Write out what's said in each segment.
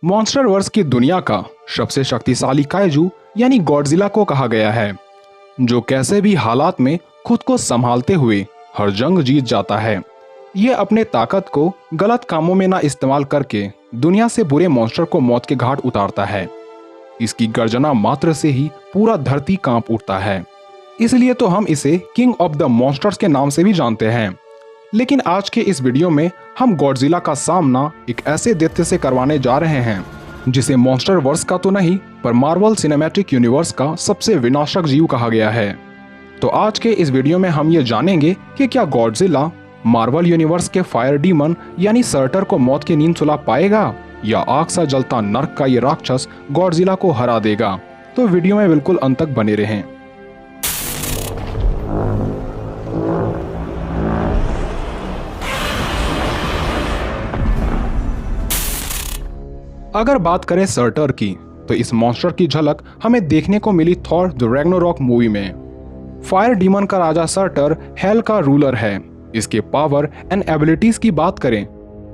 MonsterVerse की दुनिया का सबसे शक्तिशाली काइजू यानी गॉडजिला को कहा गया है, जो कैसे भी हालात में खुद को संभालते हुए हर जंग जीत जाता है। ये अपने ताकत को गलत कामों में ना इस्तेमाल करके दुनिया से बुरे मॉन्स्टर को मौत के घाट उतारता है। इसकी गर्जना मात्र से ही पूरा धरती कांप उठता है, इसलिए तो हम इसे किंग ऑफ द मॉन्स्टर्स के नाम से भी जानते हैं। लेकिन आज के इस वीडियो में हम गॉडजिला का सामना एक ऐसे दैत्य से करवाने जा रहे हैं जिसे मॉन्स्टरवर्स का तो नहीं पर मार्वल सिनेमैटिक यूनिवर्स का सबसे विनाशक जीव कहा गया है। तो आज के इस वीडियो में हम ये जानेंगे कि क्या गॉडजिला मार्वल यूनिवर्स के फायर डीमन यानी सर्टर को मौत की नींद सुला पाएगा या आग सा जलता नर्क का ये राक्षस गॉडजिला को हरा देगा। तो वीडियो में बिल्कुल अंत तक बने रहें। अगर बात करें सर्टर की तो इस मॉन्स्टर की झलक हमें देखने को मिली थॉर द रैग्नारोक मूवी में। फायर डीमन का राजा सर्टर हेल का रूलर है। इसके पावर एंड एबिलिटीज की बात करें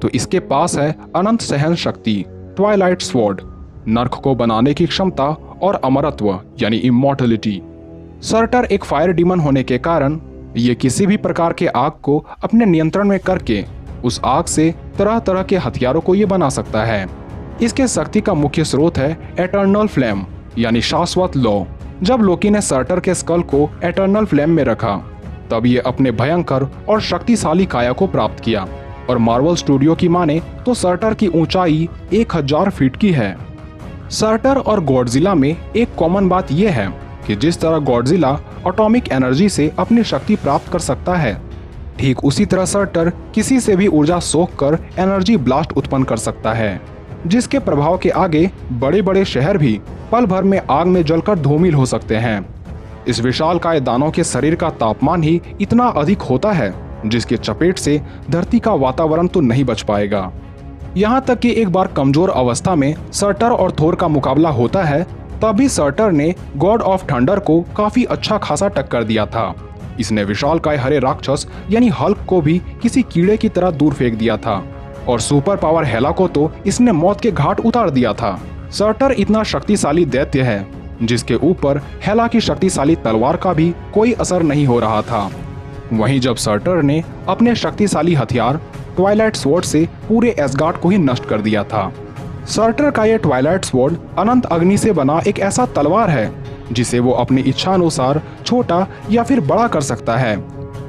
तो इसके पास है अनंत सहन शक्ति, ट्वाइलाइट स्वॉर्ड, नर्क को बनाने की क्षमता और अमरत्व यानी इमॉर्टलिटी। सर्टर एक फायर डीमन होने के कारण ये किसी भी प्रकार के आग को अपने नियंत्रण में करके उस आग से तरह तरह के हथियारों को ये बना सकता है। इसके शक्ति का मुख्य स्रोत है एटर्नल फ्लेम यानी शाश्वत लौ। जब लोकी ने सर्टर के स्कल को एटर्नल फ्लेम में रखा तब ये अपने भयंकर और शक्तिशाली काया को प्राप्त किया। और मार्वल स्टूडियो की माने तो सर्टर की ऊंचाई 1000 फीट की है। सर्टर और गॉडजिला में एक कॉमन बात यह है कि जिस तरह गॉडजिला एटॉमिक एनर्जी से अपनी शक्ति प्राप्त कर सकता है, ठीक उसी तरह सर्टर किसी से भी ऊर्जा सोख कर एनर्जी ब्लास्ट उत्पन्न कर सकता है, जिसके प्रभाव के आगे बड़े बड़े शहर भी पल भर में आग में जलकर धूमिल हो सकते हैं। इस विशालकाय दानव के शरीर का तापमान ही इतना अधिक होता है जिसके चपेट से धरती का वातावरण तो नहीं बच पाएगा। यहाँ तक कि एक बार कमजोर अवस्था में सर्टर और थोर का मुकाबला होता है, तभी सर्टर ने गॉड ऑफ थंडर को काफी अच्छा खासा टक्कर दिया था। इसने विशालकाय हरे राक्षस यानी हल्क को भी किसी कीड़े की तरह दूर फेंक दिया था और सुपर पावर हेला को तो इसने मौत के घाट उतार दिया था। सर्टर इतना शक्तिशाली दैत्य है जिसके ऊपर हेला की शक्तिशाली तलवार का भी कोई असर नहीं हो रहा था। वहीं जब सर्टर ने अपने शक्तिशाली हथियार ट्वाइलाइट स्वॉर्ड से पूरे एसगार्ड को ही नष्ट कर दिया था। सर्टर का यह ट्वाइलाइट स्वॉर्ड अनंत अग्नि से बना एक ऐसा तलवार है जिसे वो अपनी इच्छा अनुसार छोटा या फिर बड़ा कर सकता है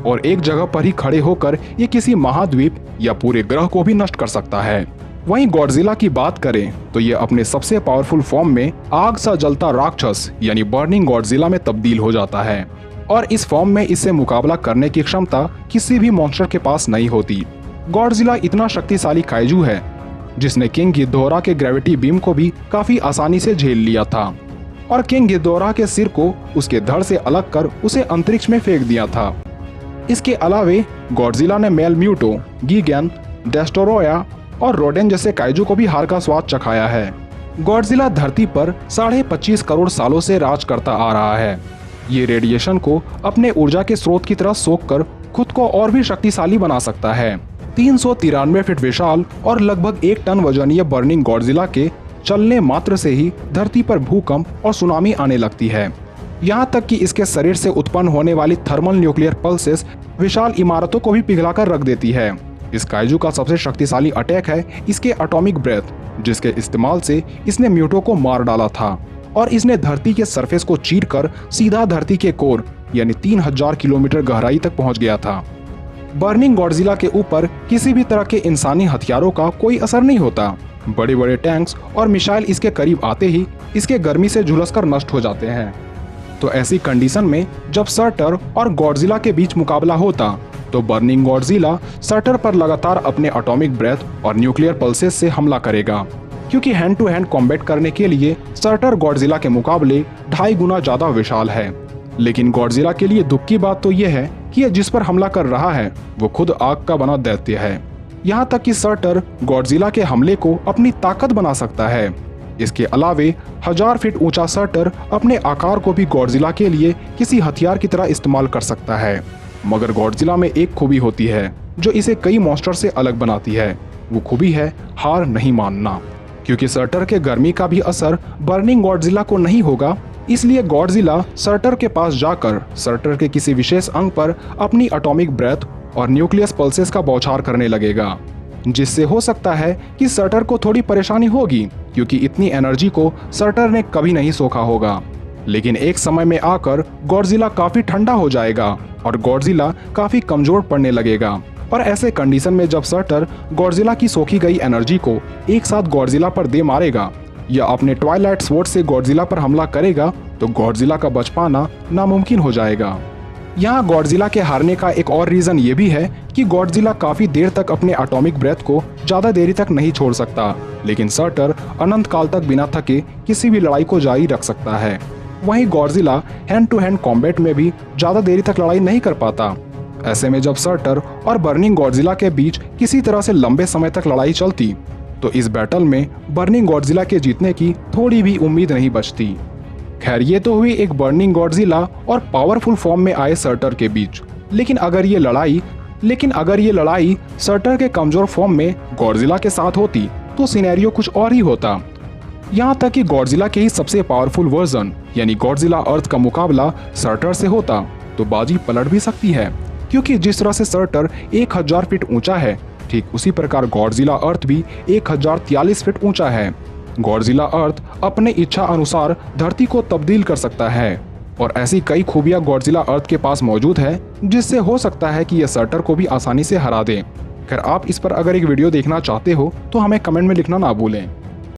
और एक जगह पर ही खड़े होकर ये किसी महाद्वीप या पूरे ग्रह को भी नष्ट कर सकता है। वहीं गॉडजिला की बात करें तो ये अपने सबसे पावरफुल फॉर्म में आग सा जलता राक्षस यानी बर्निंग गॉडजिला में तब्दील हो जाता है और इस फॉर्म में इससे मुकाबला करने की क्षमता किसी भी मॉन्स्टर के पास नहीं होती। गॉडजिला इतना शक्तिशाली काइजू है जिसने किंग गिदोरा के ग्रेविटी बीम को भी काफी आसानी से झेल लिया था और किंग गिदोरा के सिर को उसके धड़ से अलग कर उसे अंतरिक्ष में फेंक दिया था। इसके अलावे गॉडजिला ने मेल म्यूटो, गीगैन, डेस्टोरोया और रोडेन जैसे काइजू को भी हार का स्वाद चखाया है। गॉडजिला धरती पर 25.5 करोड़ सालों से राज करता आ रहा है। ये रेडिएशन को अपने ऊर्जा के स्रोत की तरह सोख कर खुद को और भी शक्तिशाली बना सकता है। 393 फीट विशाल और लगभग 1 टन वजनीय बर्निंग गॉडजिला के चलने मात्र से ही धरती पर भूकंप और सुनामी आने लगती है। यहाँ तक कि इसके शरीर से उत्पन्न होने वाली थर्मल न्यूक्लियर पल्सेस विशाल इमारतों को भी पिघलाकर रख देती है। इस काइजू का सबसे शक्तिशाली अटैक है इसके एटॉमिक ब्रेथ, जिसके इस्तेमाल से इसने म्यूटो को मार डाला था और इसने धरती के सरफेस को चीरकर सीधा धरती के कोर यानी 3000 किलोमीटर गहराई तक पहुंच गया था। बर्निंग गॉडजिला के ऊपर किसी भी तरह के इंसानी हथियारों का कोई असर नहीं होता। बड़े बड़े टैंक्स और मिसाइल इसके करीब आते ही इसके गर्मी से झुलसकर नष्ट हो जाते हैं। तो ऐसी कंडीशन में जब सर्टर और गॉडजिला के बीच मुकाबला होता तो बर्निंग गॉडजिला सर्टर पर लगातार अपने एटॉमिक ब्रेथ और न्यूक्लियर पल्सेस से हमला करेगा, क्योंकि हैंड टू हैंड कॉम्बैट करने के लिए सर्टर गॉडजिला के मुकाबले 2.5 गुना ज्यादा विशाल है। लेकिन गॉडजिला के लिए दुख की बात तो यह है कि यह जिस पर हमला कर रहा है वो खुद आग का बना दैत्य है। यहाँ तक कि सर्टर गॉडजिला के हमले को अपनी ताकत बना सकता है। इसके अलावे 1000 फीट ऊंचा सर्टर अपने आकार को भी गॉडजिला के लिए किसी हथियार की तरह इस्तेमाल कर सकता है। मगर गॉडजिला में एक खूबी होती है जो इसे कई मॉन्स्टर से अलग बनाती है। वो खूबी है हार नहीं मानना। क्योंकि सर्टर के गर्मी का भी असर बर्निंग गॉडजिला को नहीं होगा, इसलिए गॉडजिला सर्टर के पास जाकर सर्टर के किसी विशेष अंग पर अपनी एटॉमिक ब्रेथ और न्यूक्लियस पल्सेस का बौछार करने लगेगा, जिससे हो सकता है कि सर्टर को थोड़ी परेशानी होगी, क्योंकि इतनी एनर्जी को सर्टर ने कभी नहीं सोखा होगा। लेकिन एक समय में आकर गॉडजिला काफी ठंडा हो जाएगा और गॉडजिला काफी कमजोर पड़ने लगेगा। और ऐसे कंडीशन में जब सर्टर गॉडजिला की सोखी गई एनर्जी को एक साथ गॉडजिला पर दे मारेगा या अपने ट्वाइलाइट स्वॉर्ड से गॉडजिला पर हमला करेगा, तो गॉडजिला का बच पाना नामुमकिन हो जाएगा। यहाँ गॉडजिला के हारने का एक और रीजन ये भी है कि गॉडजिला काफी देर तक अपने एटॉमिक ब्रेथ को ज्यादा देरी तक नहीं छोड़ सकता, लेकिन सर्टर अनंत काल तक बिना थके किसी भी लड़ाई को जारी रख सकता है। वहीं Godzilla hand to hand combat में भी ज्यादा देरी तक लड़ाई नहीं कर पाता। ऐसे में जब सर्टर और बर्निंग गॉडजिला के बीच किसी तरह से लंबे समय तक लड़ाई चलती, तो इस बैटल में बर्निंग गॉडजिला के जीतने की थोड़ी भी उम्मीद नहीं बचती। खैर, ये तो हुई एक बर्निंग गॉडजिला और पावरफुल फॉर्म में आए सर्टर के बीच। लेकिन अगर ये लड़ाई सर्टर के कमजोर फॉर्म में गॉडजिला के साथ होती, तो सिनेरियो कुछ और ही होता। यहाँ तक कि गॉडजिला के ही सबसे पावरफुल वर्जन यानी गॉडजिला अर्थ का मुकाबला सर्टर से होता, तो बाजी पलट भी सकती है, क्योंकि जिस तरह से सर्टर 1000 फीट ऊंचा है, ठीक उसी प्रकार गॉडजिला अर्थ भी 1043 फीट ऊंचा है। गॉडजिला अर्थ अपने इच्छा अनुसार धरती को तब्दील कर सकता है और ऐसी कई खूबियां गॉडजिला अर्थ के पास मौजूद है, जिससे हो सकता है कि यह सर्टर को भी आसानी से हरा दे। खैर, आप इस पर अगर एक वीडियो देखना चाहते हो तो हमें कमेंट में लिखना ना भूलें।